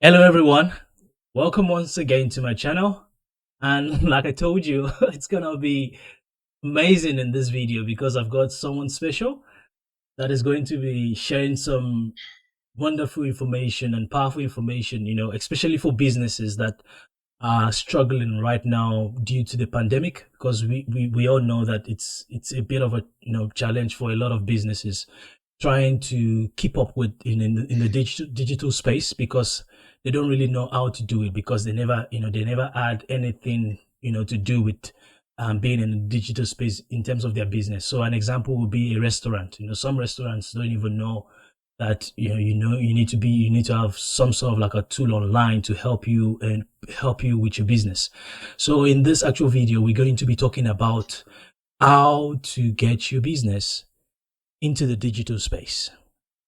Hello everyone, welcome once again to my channel. And like I told you, it's gonna be amazing in this video because I've got someone special that is going to be sharing some wonderful information and powerful information, especially for businesses that are struggling right now due to the pandemic, because we all know that it's a bit of a challenge for a lot of businesses trying to keep up with in the digital space, because they don't really know how to do it, because they never had anything to do with being in the digital space in terms of their business. So an example would be a restaurant. Some restaurants don't even know that you need to have some sort of like a tool online to help you and help you with your business. So in this actual video, we're going to be talking about how to get your business into the digital space.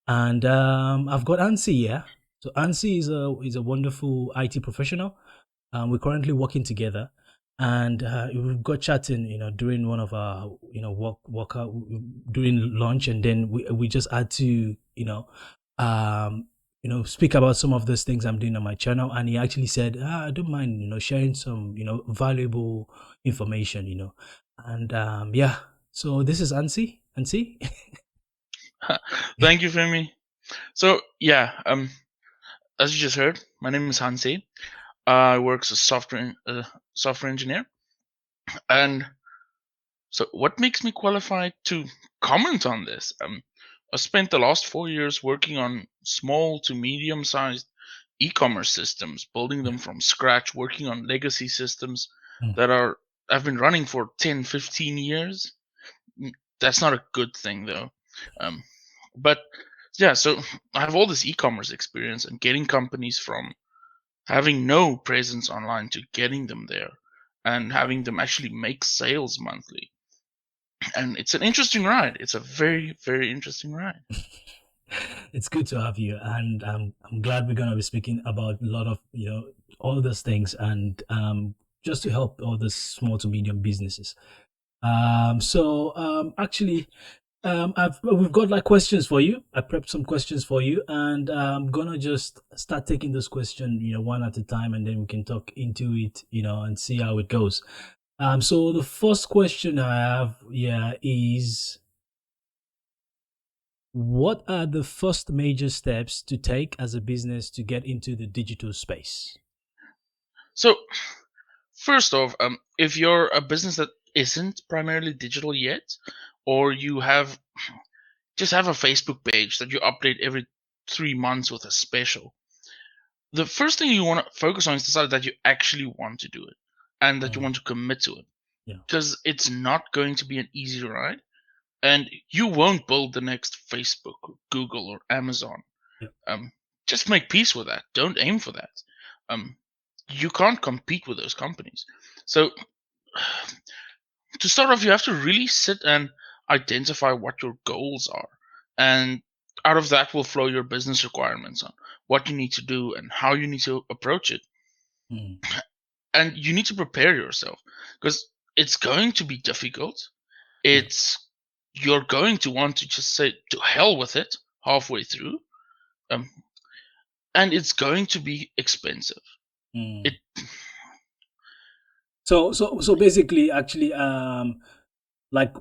And I've got Hansie here. So Hansie is a wonderful IT professional. We're currently working together, and we've got chatting, during one of our, workout during lunch, and then we just had to, speak about some of those things I'm doing on my channel. And he actually said, I don't mind, sharing some, valuable information, and yeah. So this is Hansie. Hansie. Thank you, Femi. So yeah, as you just heard, my name is Hansie. I work as a software engineer, and so what makes me qualified to comment on this? I spent the last 4 years working on small to medium-sized e-commerce systems, building them from scratch, working on legacy systems Mm. that are have been running for 10, 15 years. That's not a good thing though. Um, but yeah, so I have all this e-commerce experience and getting companies from having no presence online to getting them there and having them actually make sales monthly. And it's an interesting ride. It's a very, very interesting ride. It's good to have you, and I'm glad we're gonna be speaking about a lot of all those things, and just to help all the small to medium businesses. Actually, we've got like questions for you. I prepped some questions for you, and I'm gonna just start taking those questions, one at a time, and then we can talk into it, and see how it goes. So the first question I have, yeah, is what are the first major steps to take as a business to get into the digital space? So first off, if you're a business that isn't primarily digital yet, or you have just have a Facebook page that you update every 3 months with a special, the first thing you want to focus on is decide that you actually want to do it and that you Mm, want to commit to it, yeah. because it's not going to be an easy ride, and you won't build the next Facebook or Google or Amazon. Yeah. um, just make peace with that. Don't aim for that. um, you can't compete with those companies. So to start off, you have to really sit and identify what your goals are, and out of that will flow your business requirements on what you need to do and how you need to approach it. Mm, And you need to prepare yourself, because it's going to be difficult. yeah. It's You're going to want to just say to hell with it halfway through, um, and it's going to be expensive. It Mm. So basically, actually, like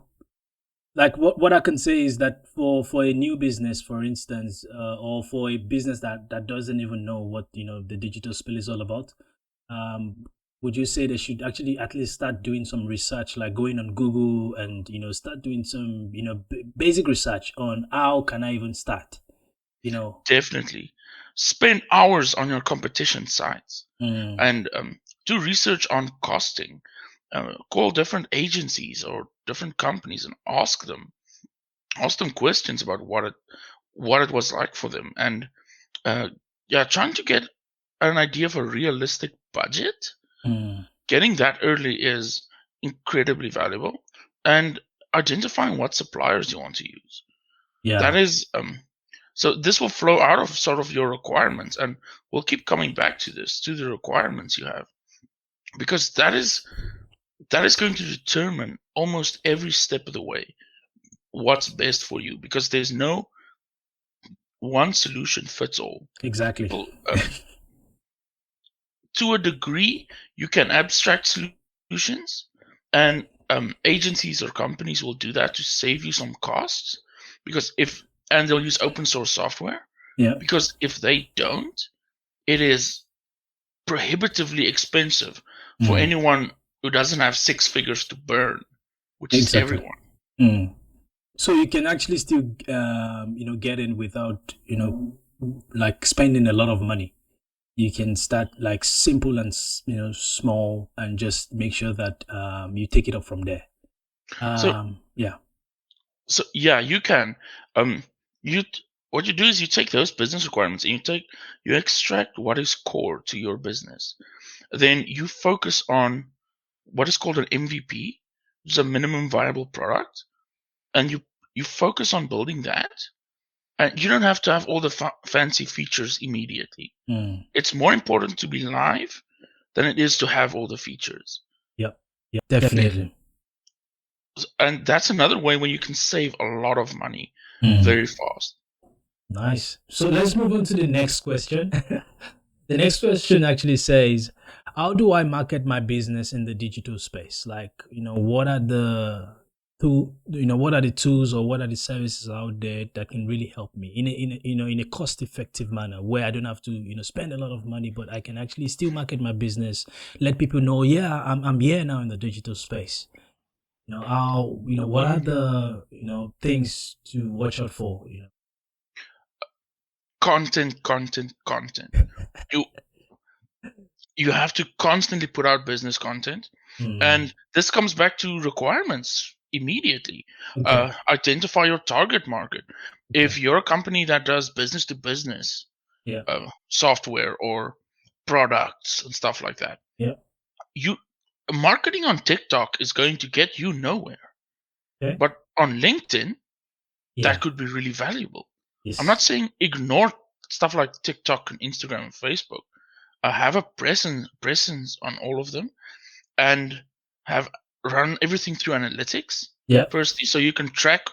what I can say is that for a new business, for instance, or for a business that doesn't even know what the digital space is all about, um, would you say they should actually at least start doing some research, like going on Google and start doing some basic research on how can I even start? You know. definitely spend hours on your competition sites Mm, and do research on costing. Call different agencies or different companies and ask them questions about what it was like for them, and uh, yeah, trying to get an idea of a realistic budget. mm, Getting that early is incredibly valuable, and identifying what suppliers you want to use. That yeah. is so this will flow out of sort of your requirements, and we'll keep coming back to this, to the requirements you have, because that is going to determine almost every step of the way what's best for you, because there's no one solution fits all. Exactly. People to a degree, you can abstract solutions, and agencies or companies will do that to save you some costs, because and they'll use open source software. Yeah. Because if they don't, it is prohibitively expensive for anyone who doesn't have 6 figures to burn, which is Exactly. everyone. So you can actually still, get in without, like spending a lot of money. You can start like simple and small, and just make sure that you take it up from there. So Yeah. So yeah, you can. You what you do is you take those business requirements and you extract what is core to your business. Then you focus on what is called an MVP, which is a minimum viable product, and you focus on building that. And you don't have to have all the fancy features immediately. It's more important to be live than it is to have all the features. Yep. Yeah, definitely. And that's another way where you can save a lot of money very fast. Nice. So let's move on to the next question. The next question actually says, how do I market my business in the digital space? Like, what are the what are the tools, or what are the services out there that can really help me in a cost effective manner, where I don't have to, spend a lot of money, but I can actually still market my business, let people know, yeah, I'm here now in the digital space. What are the, things to watch out for? Content. You you have to constantly put out business content, and this comes back to requirements immediately. Okay. Identify your target market. If you're a company that does business to business Yeah. software or products and stuff like that, Yeah. you marketing on TikTok is going to get you nowhere. Okay. But on LinkedIn, Yeah. that could be really valuable. I'm not Yes. saying ignore stuff like TikTok and Instagram and Facebook. Have a presence on all of them, and have run everything through analytics. Yeah. Firstly, so you can track,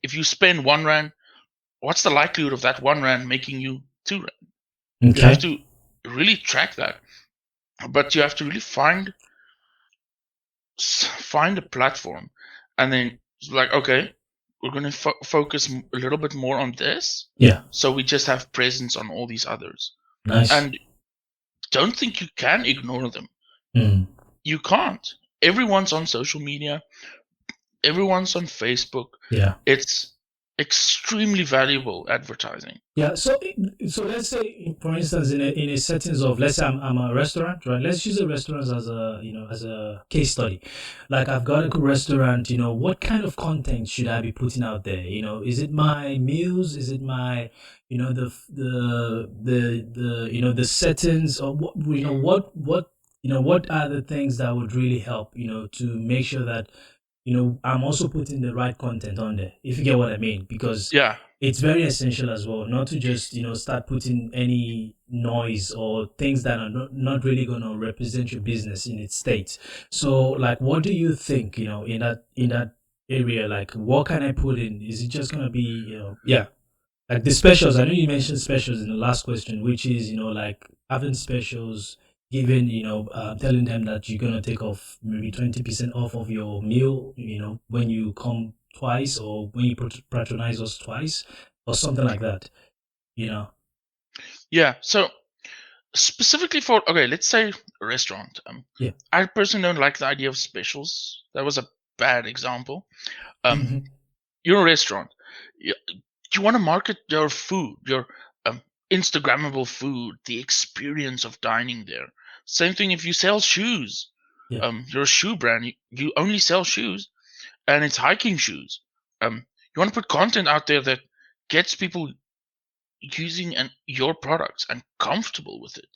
if you spend 1 rand, what's the likelihood of that 1 rand making you 2 rand? You have Okay. to really track that, but you have to really find a platform, and then it's like, okay, we're going to focus a little bit more on this, Yeah. so we just have presence on all these others. Nice. And don't think you can ignore them. Mm. You can't. Everyone's on social media. Everyone's on Facebook. Yeah. It's extremely valuable advertising. Yeah. So let's say, for instance, in a settings of, let's say I'm a restaurant, right? Let's use a restaurant as a, as a case study. Like, I've got a good restaurant. What kind of content should I be putting out there? Is it my meals? Is it my, the settings, or what are the things that would really help, to make sure that, I'm also putting the right content on there, if you get what I mean, because Yeah. it's very essential as well, not to just, start putting any noise or things that are not really going to represent your business in its state. So, like, what do you think, in that area? Like, what can I put in? Is it just going to be, yeah, like the specials? I know you mentioned specials in the last question, which is, like having specials, giving, telling them that you're gonna take off maybe 20% off of your meal, when you come twice, or when you patronize us twice, or something like that. Yeah. So specifically for, okay, let's say a restaurant. Yeah. I personally don't like the idea of specials. That was a bad example. You're a restaurant. You want to market your food, your Instagrammable food, the experience of dining there. Same thing if you sell shoes. Yeah. You're a shoe brand. You only sell shoes, and it's hiking shoes. You want to put content out there that gets people using your products and comfortable with it.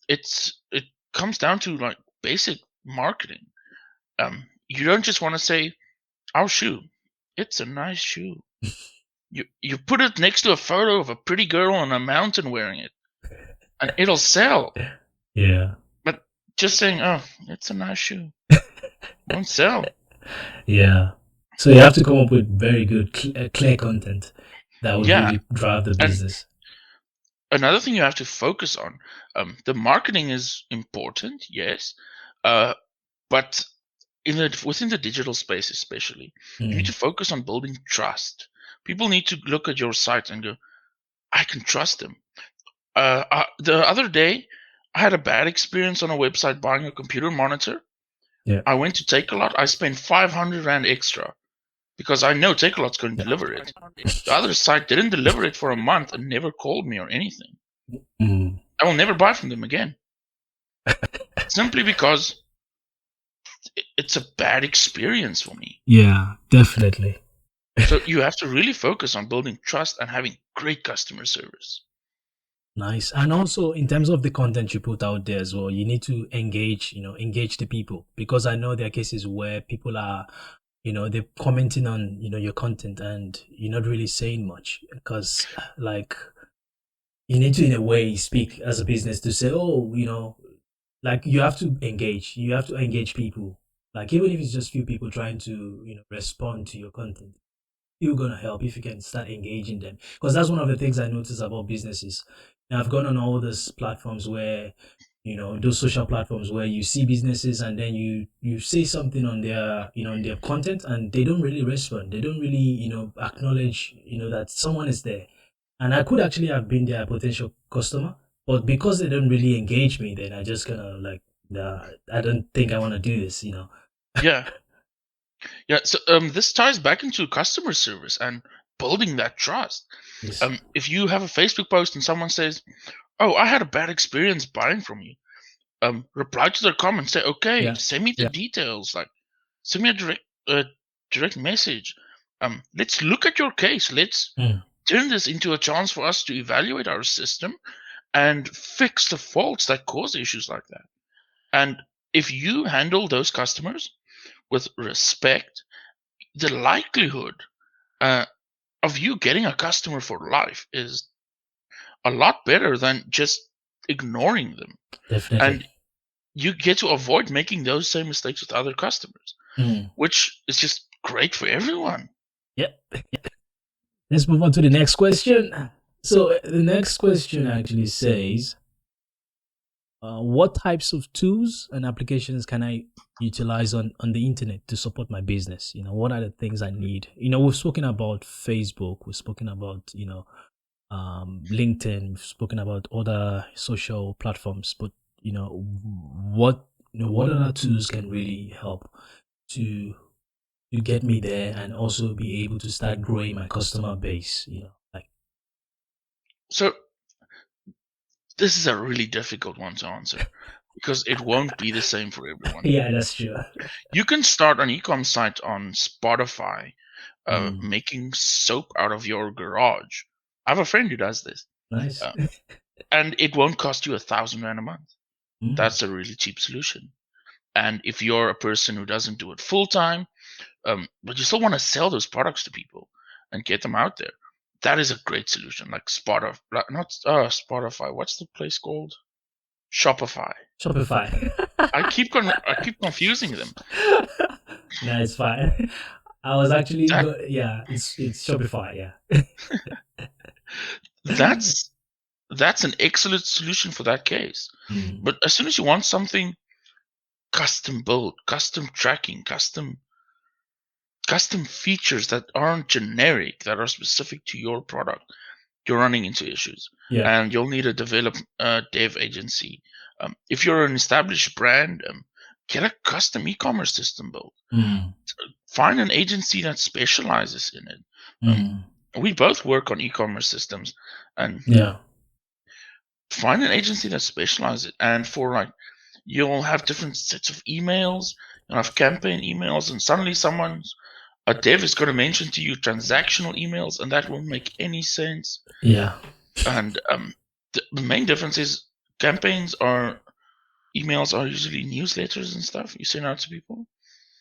It comes down to like basic marketing. You don't just want to say our shoe. It's a nice shoe. You put it next to a photo of a pretty girl on a mountain wearing it, and it'll sell. Yeah. But just saying, oh, it's a nice shoe, won't sell. Yeah. So you have to come up with very good, clear content that would Yeah, really drive the and business. another thing you have to focus on, the marketing is important, yes, but within the digital space especially, you need to focus on building trust. People need to look at your site and go, I can trust them. The other day, I had a bad experience on a website buying a computer monitor. Yeah. I went to Takealot. I spent 500 Rand extra because I know Takealot's going to Yeah. deliver it. The other site didn't deliver it for a month and never called me or anything. Mm. I will never buy from them again. Simply because it's a bad experience for me. Yeah, definitely. So you have to really focus on building trust and having great customer service. Nice. And also in terms of the content you put out there as well, you need to engage the people, because I know there are cases where people are, they're commenting on, your content and you're not really saying much because like you need to in a way speak as a business to say, oh, like you have to engage. You have to engage people. Like even if it's just few people trying to, respond to your content, you're gonna help if you can start engaging them. Because that's one of the things I notice about businesses. Now I've gone on all those platforms where, those social platforms where you see businesses and then you say something on their, on their content and they don't really respond. They don't really, acknowledge, that someone is there. And I could actually have been their potential customer, but because they don't really engage me, then I just kind of like, nah, I don't think I want to do this. Yeah. Yeah. So this ties back into customer service and building that trust. Yes. If you have a Facebook post and someone says, "Oh, I had a bad experience buying from you," reply to their comment, say, "Okay, Yeah. send me the Yeah. details. Like, send me a direct message. Let's look at your case. Let's Mm. turn this into a chance for us to evaluate our system and fix the faults that cause issues like that." And if you handle those customers with respect, the likelihood uh, of you getting a customer for life is a lot better than just ignoring them. Definitely. And you get to avoid making those same mistakes with other customers, Mm. which is just great for everyone. Yep. Let's move on to the next question. So the next question actually says, what types of tools and applications can I utilize on the internet to support my business? What are the things I need? We've spoken about Facebook, we've spoken about, LinkedIn, we've spoken about other social platforms, but what other tools can really help to get me there and also be able to start growing my customer base? Like So this is a really difficult one to answer because it won't be the same for everyone. yeah, that's true. You can start an e-com site on Spotify, Mm, making soap out of your garage. I have a friend who does this, nice. uh, and it won't cost you 1,000 Rand a month. Mm, That's a really cheap solution. And if you're a person who doesn't do it full time, but you still want to sell those products to people and get them out there, that is a great solution. Like Spotify, not Spotify. What's the place called? Shopify. Shopify. I keep confusing them. No, it's fine. I was actually That yeah, it's Shopify, yeah. that's an excellent solution for that case. Mm, But as soon as you want something custom built, custom tracking, custom features that aren't generic, that are specific to your product, you're running into issues, yeah. and you'll need a dev agency. If you're an established brand, get a custom e-commerce system built. Mm, Find an agency that specializes in it. Um, mm, we both work on e-commerce systems, and yeah. find an agency that specializes. And for like, you'll have different sets of emails. You'll have campaign emails, and suddenly a dev is going to mention to you transactional emails, and that won't make any sense. Yeah. And the main difference is emails are usually newsletters and stuff you send out to people,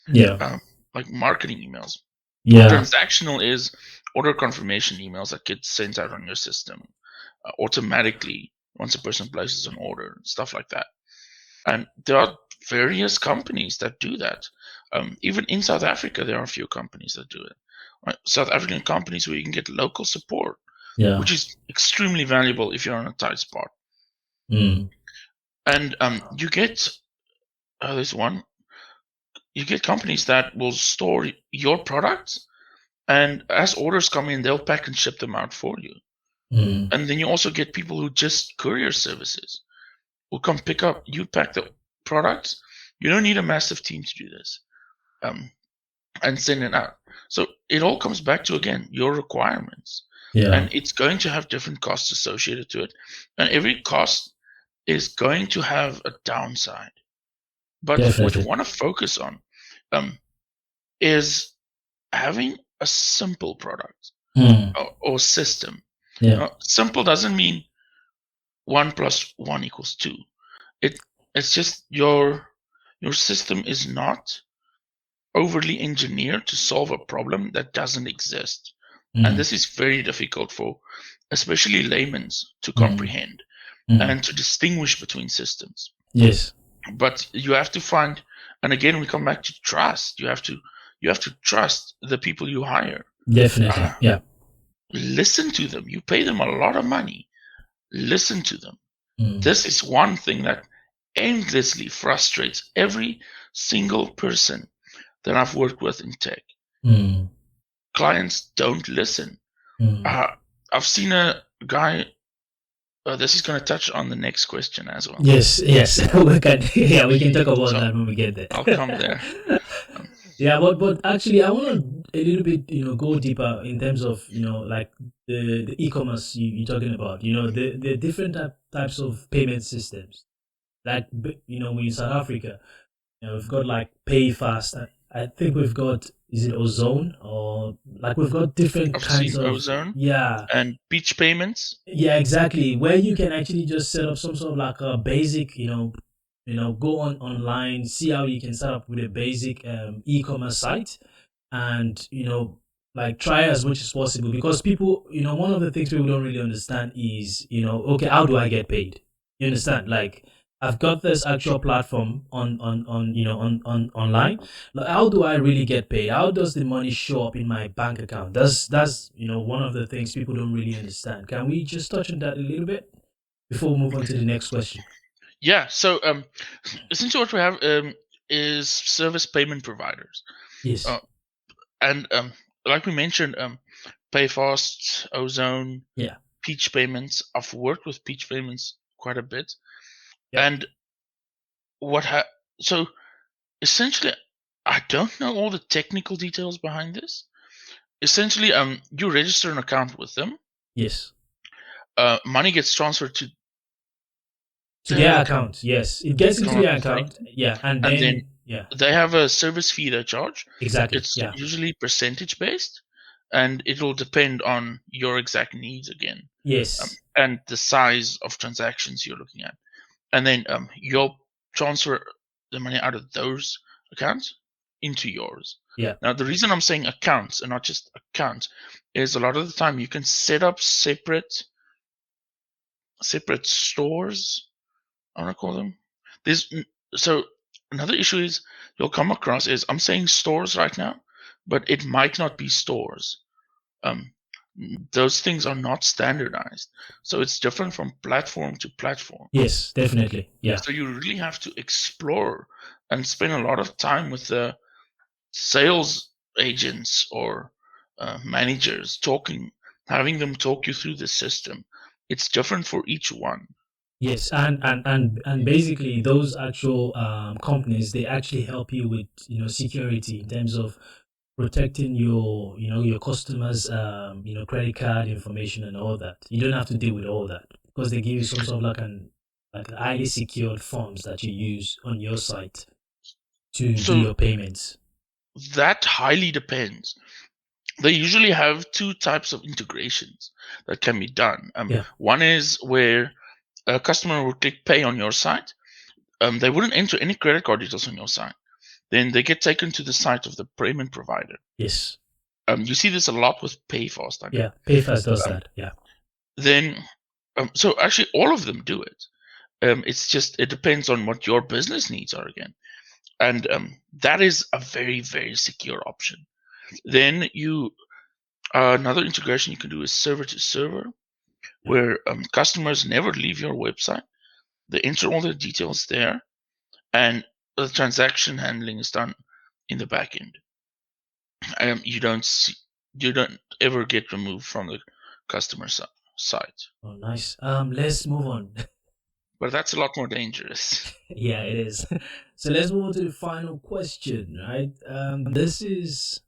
Yeah. um, like marketing emails. Yeah. Transactional is order confirmation emails that get sent out on your system automatically once a person places an order, stuff like that. And there are various companies that do that. Even in South Africa, there are a few companies that do it. Right? South African companies where you can get local support. Yeah. which is extremely valuable if you're on a tight spot. Mm. And you get there's one you get companies that will store your products, and as orders come in, they'll pack and ship them out for you. Mm. And then you also get people who just courier services will come pick up. You pack the products. You don't need a massive team to do this, and send it out. So it all comes back to, again, your requirements, Yeah. and it's going to have different costs associated to it, and every cost is going to have a downside. But what you Definitely. want to focus on um, is having a simple product Mm. or system. Yeah. Simple doesn't mean 1 + 1 = 2. It it's just your system is not overly engineered to solve a problem that doesn't exist. And Mm. this is very difficult for especially laymen's to Mm. comprehend Mm. and to distinguish between systems. Yes. But you have to find, and again we come back to trust. You have to trust the people you hire. Definitely. Uh, Yeah. Listen to them. You pay them a lot of money. Listen to them. Mm. This is one thing that endlessly frustrates every single person that I've worked with in tech. Mm. Clients don't listen. Mm. Uh, I've seen a guy. This is going to touch on the next question as well. Yes. Yes. We can. Yeah, we can talk about So that when we get I'll come there. there. Um, Yeah, but actually, I want to a little bit, go deeper in terms of, like the e-commerce you're talking about. The different types of payment systems. Like, we're in South Africa, we've got like Pay Fast. I think we've got, is it Ozone, or like we've got different I've kinds seen of, Ozone yeah. and Beach Payments. Yeah, exactly. Where you can actually just set up some sort of like a basic, go online, see how you can set up with a basic e-commerce site, and like try as much as possible, because people, one of the things people don't really understand is, okay, how do I get paid? You understand? Like, I've got this actual platform on online. Like, how do I really get paid? How does the money show up in my bank account? That's one of the things people don't really understand. Can we just touch on that a little bit before we move on to the next question? Yeah. So essentially, what we have is service payment providers, uh, Yes. and like we mentioned, Payfast, Ozone, Yeah. Peach Payments. I've worked with Peach Payments quite a bit, Yep. and what ha- so essentially, I don't know all the technical details behind this. Essentially, you register an account with them. Yes. Money gets transferred to To their their account, account. Yes. It gets if I'm into not your account. mistaken, Yeah. And and then then, yeah. they have a service fee they charge. Exactly. It's Yeah. usually percentage based, and it will depend on your exact needs again, Yes. and the size of transactions you're looking at. And then you'll transfer the money out of those accounts into yours. Yeah. Now, the reason I'm saying accounts and not just accounts is a lot of the time you can set up separate stores. I want to call them. There's so another issue is you'll come across is I'm saying stores right now, but it might not be stores. Um, those things are not standardized, so it's different from platform to platform. Yes. Definitely. Yeah. So you really have to explore and spend a lot of time with the sales agents or managers talking, having them talk you through the system. It's different for each one. Yes, and basically those actual companies, they actually help you with security in terms of protecting your customers credit card information and all that. You don't have to deal with all that, because they give you some sort of like highly secured forms that you use on your site to do So your payments. that highly depends. They usually have two types of integrations that can be done. Yeah. One is where a customer will click pay on your site. They wouldn't enter any credit card details on your site. Then they get taken to the site of the payment provider. Yes. You see this a lot with PayFast, I know. Yeah. PayFast does Um, that. Yeah. then, so actually, all of them do it. It's just it depends on what your business needs are again, and that is a very very secure option. Then you Another integration you can do is server to server, where customers never leave your website. They enter all their details there, and the transaction handling is done in the back end. You don't ever get removed from the customer site. Oh, nice. Let's move on. But that's a lot more dangerous. Yeah, it is. So let's move on to the final question, right? This is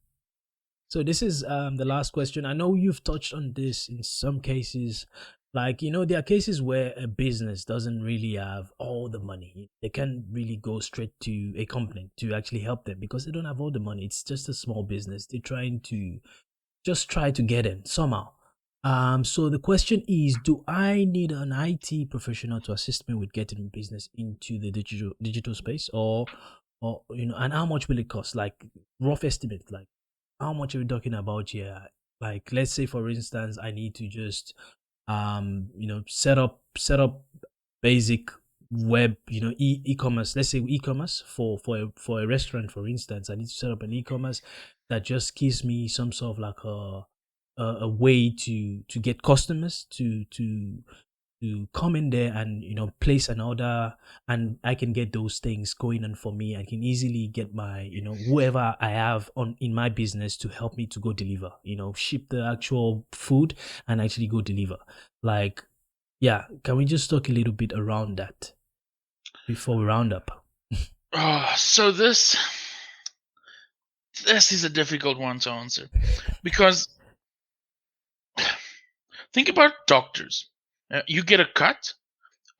the last question. I know you've touched on this in some cases. Like, there are cases where a business doesn't really have all the money. They can't really go straight to a company to actually help them because they don't have all the money. It's just a small business. They're trying to just try to get in somehow. So the question is, do I need an IT professional to assist me with getting business into the digital space, or and how much will it cost? Like rough estimate, like how much are we talking about here? Like let's say for instance, I need to just set up basic web, e-commerce. Let's say e-commerce for a restaurant, for instance. I need to set up an e-commerce that just gives me some sort of like a way to get customers to come in there and place an order, and I can get those things going on for me. I can easily get my whoever I have on in my business to help me to go deliver, ship the actual food and actually go deliver. Like, yeah, can we just talk a little bit around that before we round up? So this is a difficult one to answer, because think about doctors. You get a cut,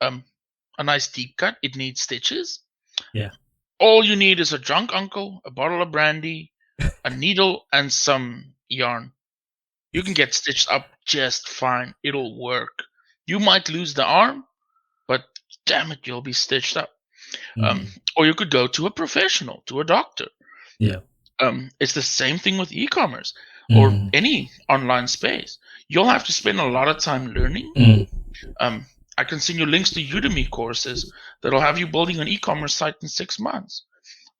a nice deep cut. It needs stitches. Yeah. All you need is a drunk uncle, a bottle of brandy, a needle, and some yarn. You can get stitched up just fine. It'll work. You might lose the arm, but damn it, you'll be stitched up. Or you could go to a professional, to a doctor. Yeah. It's the same thing with e-commerce or any online space. You'll have to spend a lot of time learning. I can send you links to Udemy courses that'll have you building an e-commerce site in 6 months.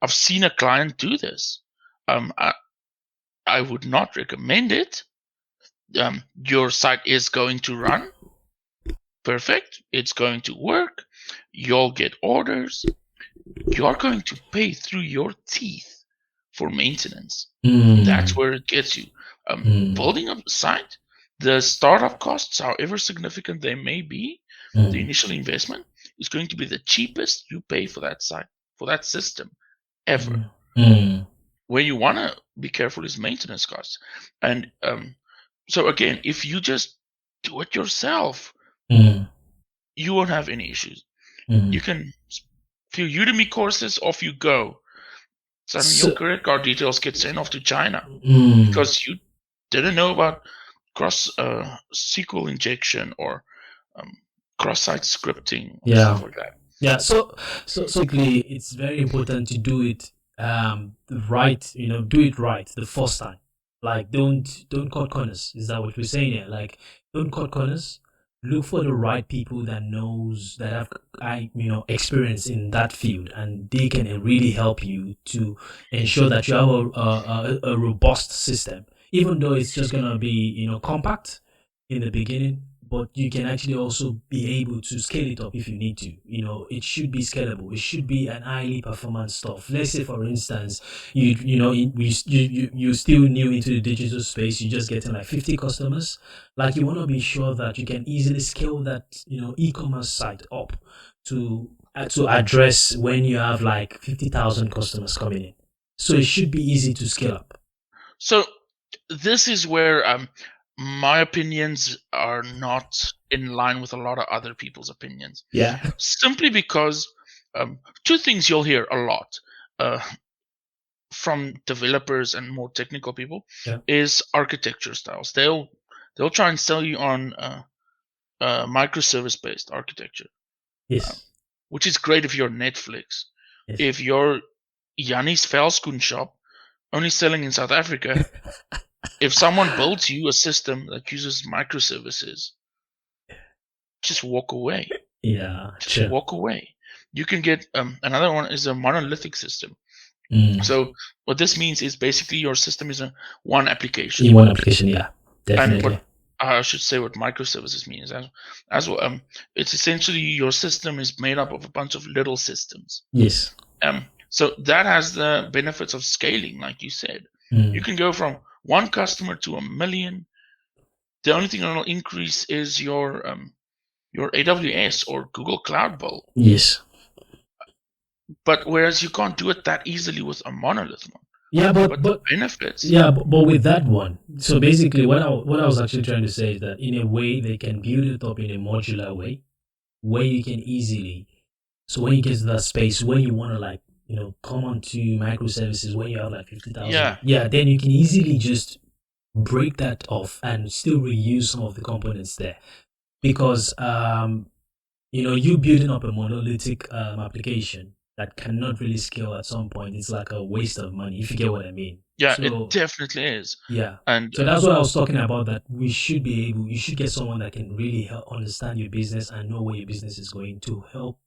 I've seen a client do this. I would not recommend it. Your site is going to run perfect. It's going to work. You'll get orders. You're going to pay through your teeth for maintenance. That's where it gets you. Building a site, the startup costs, however significant they may be, the initial investment is going to be the cheapest you pay for that site, for that system, ever. Where you want to be careful is maintenance costs. And so again, if you just do it yourself, you won't have any issues. You can few Udemy courses, off you go. Suddenly your credit card details get sent off to China because you didn't know about cross SQL injection or cross-site scripting or stuff like that. Yeah, so basically, it's very important to do it right. Do it right the first time. Like, don't cut corners. Is that what we're saying here? Like, don't cut corners. Look for the right people that have experience in that field, and they can really help you to ensure that you have a robust system. Even though it's just gonna be compact in the beginning, but you can actually also be able to scale it up if you need to. It should be scalable. It should be an highly performance stuff. Let's say, for instance, you're still new into the digital space. You're just getting like 50 customers. Like, you want to be sure that you can easily scale that e-commerce site up to address when you have like 50,000 customers coming in. So it should be easy to scale up. So this is where my opinions are not in line with a lot of other people's opinions. Yeah. Simply because two things you'll hear a lot from developers and more technical people is architecture styles. They'll try and sell you on microservice based architecture. Yes. Which is great if you're Netflix. Yes. If you're Yanni's Velskoen shop, only selling in South Africa, if someone builds you a system that uses microservices, just walk away. Yeah, just walk away. You can get another one is a monolithic system. So what this means is basically your system is a one application. In one application, yeah, And definitely. what I should say what microservices means as well. It's essentially your system is made up of a bunch of little systems. Yes. So that has the benefits of scaling, like you said. You can go from one customer to 1 million. The only thing that will increase is your AWS or Google Cloud bill. Yes. But whereas you can't do it that easily with a monolith one. Yeah, But the benefits, but with that one, so basically, what I was actually trying to say is that in a way they can build it up in a modular way, where you can easily. So when you get to that space, when you want to like come onto microservices, when you have like 50,000, yeah, yeah, then you can easily just break that off and still reuse some of the components there, because you building up a monolithic application that cannot really scale at some point. It's like a waste of money, if you get what I mean. yeah, it So definitely is. yeah. And So that's what I was talking about. That you should get someone that can really help understand your business and know where your business is going to help,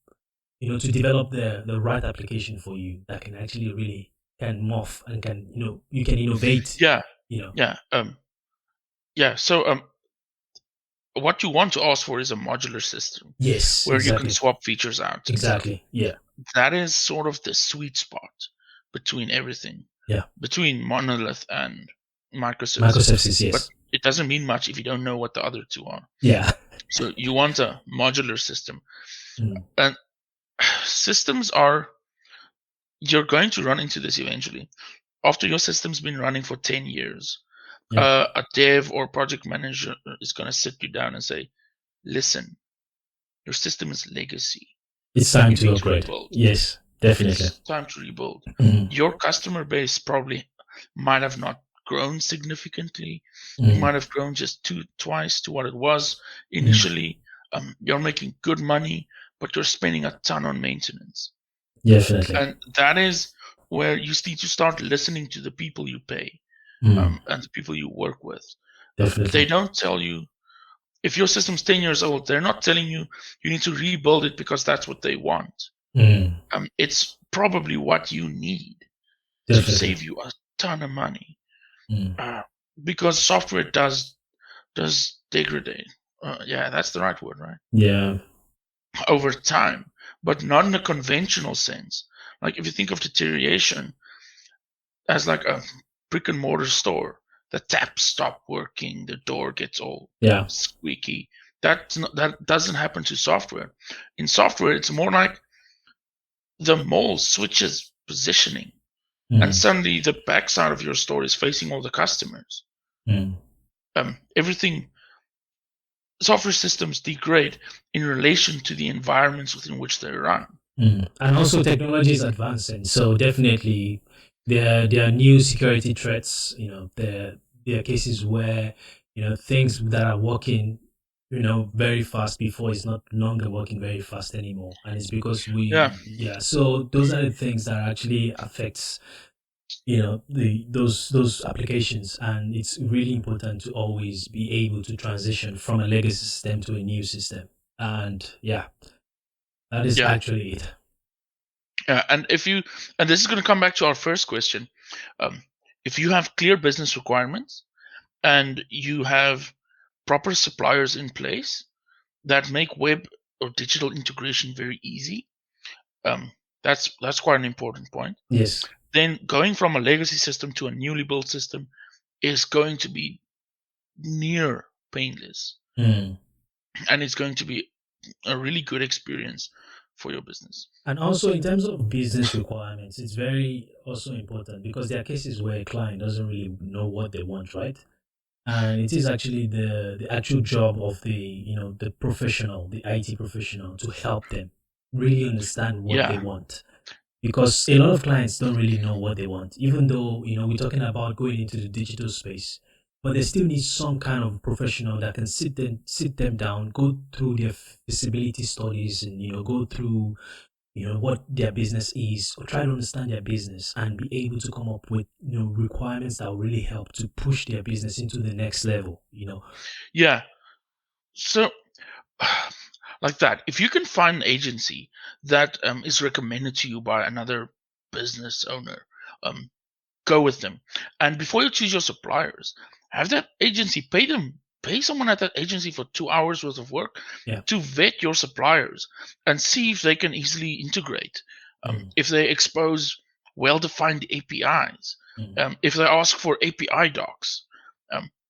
to develop the right application for you that can actually really can morph and can, you can innovate, yeah, you know. yeah, yeah. So what you want to ask for is a modular system Yes, where you can exactly. swap features out and stuff. Exactly. Yeah. That is sort of the sweet spot between everything, Yeah. between monolith and microservices. Microservices, But yes. it doesn't mean much if you don't know what the other two are. Yeah. So you want a modular system. Mm. And systems are, you're going to run into this eventually. After your system's been running for 10 years, Yeah. a dev or project manager is going to sit you down and say, listen, your system is legacy. It's time You to need to upgrade. rebuild. Yes, definitely. It's time to rebuild. Mm. Your customer base probably might have not grown significantly. It Mm. might have grown just twice to what it was Mm. initially. You're making good money, but you're spending a ton on maintenance. Definitely. And that is where you need to start listening to the people you pay, Mm. and the people you work with. They Definitely. don't tell you, if your system's 10 years old, they're not telling you you need to rebuild it because that's what they want. Mm. It's probably what you need to Definitely. save you a ton of money, Mm. uh, because software does degrade. Yeah, that's the right word, right? Yeah. Over time, but not in a conventional sense. Like if you think of deterioration as like a brick and mortar store, the taps stop working, the door gets all Yeah. squeaky. That doesn't happen to software. In software, it's more like the mall switches positioning, and Mm. suddenly the backside of your store is facing all the customers. Mm. Everything, software systems degrade in relation to the environments within which they run. Mm. And also technology is advancing, so definitely there are new security threats. There are cases where things that are working very fast before is not longer working very fast anymore, and it's because Yeah, yeah. So those are the things that actually affects those applications, and it's really important to always be able to transition from a legacy system to a new system. And yeah, that is yeah, actually it. yeah. And this is going to come back to our first question. Um, if you have clear business requirements and you have proper suppliers in place that make web or digital integration very easy, um, that's quite an important point. Yes. Then going from a legacy system to a newly built system is going to be near painless, Mm. and it's going to be a really good experience for your business. And also in terms of business requirements, it's very also important because there are cases where a client doesn't really know what they want, right? And it is actually the actual job of the professional, the IT professional, to help them really understand what they Yeah, want, because a lot of clients don't really know what they want, even though we're talking about going into the digital space, but they still need some kind of professional that can sit them down, go through their feasibility studies, and go through what their business is, or try to understand their business and be able to come up with requirements that will really help to push their business into the next level. yeah. So, like that, if you can find an agency that is recommended to you by another business owner, go with them. And before you choose your suppliers, have that agency pay someone at that agency for 2 hours worth of work Yeah. to vet your suppliers and see if they can easily integrate, Mm. if they expose well-defined APIs, Mm. if they ask for API docs,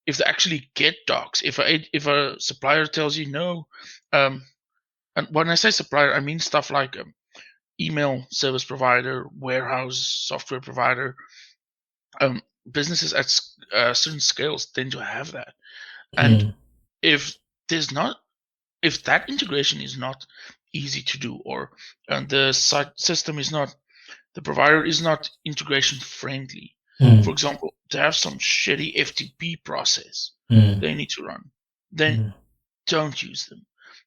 if they actually get docs, if a supplier tells you no. And when I say supplier, I mean stuff like email service provider, warehouse software provider. Businesses at certain scales tend to have that. And Mm. if there's not, if that integration is not easy to do, or the site system is not, the provider is not integration friendly, for Mm. example, to have some shitty FTP process Mm. they need to run, then Mm. don't use them.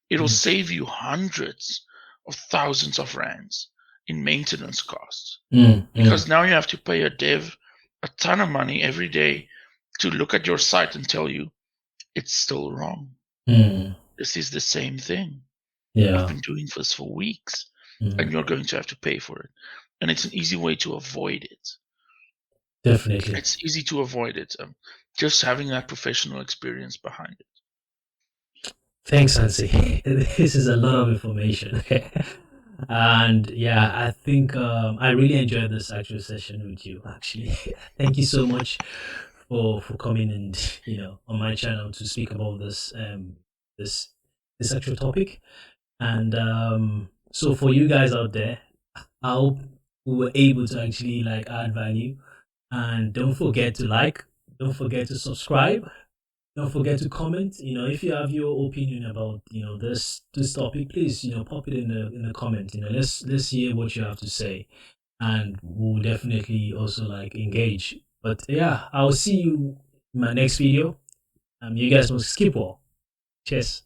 It'll Mm. save you hundreds of thousands of rands in maintenance costs, Mm. Mm. because now you have to pay a dev a ton of money every day to look at your site and tell you it's still wrong. Mm. This is the same thing. I've Yeah. been doing this for weeks, Mm. and you're going to have to pay for it. And it's an easy way to avoid it. Definitely. It's easy to avoid it. Just having that professional experience behind it. Thanks, Hansie. This is a lot of information. And yeah, I think I really enjoyed this actual session with you. Actually, thank you so much for coming and on my channel to speak about this this actual topic. And so for you guys out there, I hope we were able to actually like add value. And don't forget to like, don't forget to subscribe, don't forget to comment. If you have your opinion about this topic, please pop it in the comment. Let's hear what you have to say, and we'll definitely also like engage. But yeah, I'll see you in my next video. You guys must keep well. Cheers.